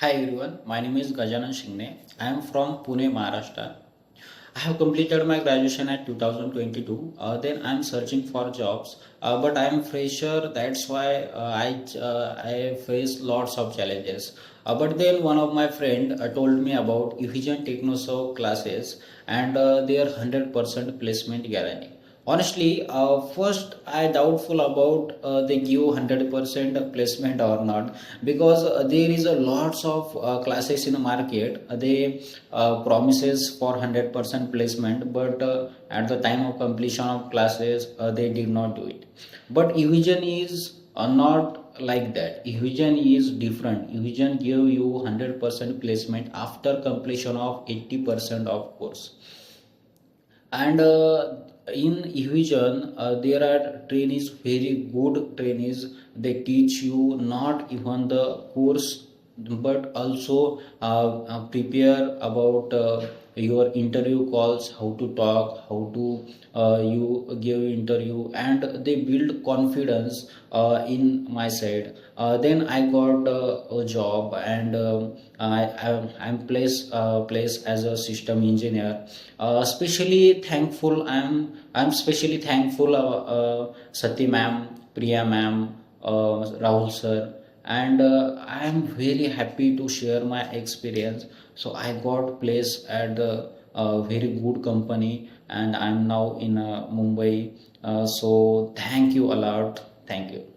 Hi everyone, my name is Gajanan Shingne. I am from Pune, Maharashtra. I have completed my graduation at 2022. Then I am searching for jobs, but I am fresher. That's why I face lots of challenges. But then one of my friend told me about Evision Technoserve classes and their 100% placement guarantee. Honestly, first I doubtful about they give 100% placement or not, because there is a lots of classes in the market. They promises for 100% placement, but at the time of completion of classes they did not do it. But Evision is not like that. Evision is different. Evision give you 100% placement after completion of 80% of course. And in Evision there are trainees, very good trainees. They teach you not even the course, but also prepare about your interview calls, how to talk, how to you give interview, and they build confidence in my side. Then I got a job, and I'm placed as a system engineer. Especially thankful I'm especially thankful Sati ma'am, Priya ma'am, Rahul sir, and I am very happy to share my experience. So I got placed at the very good company, and I'm now in Mumbai. So thank you a lot. Thank you.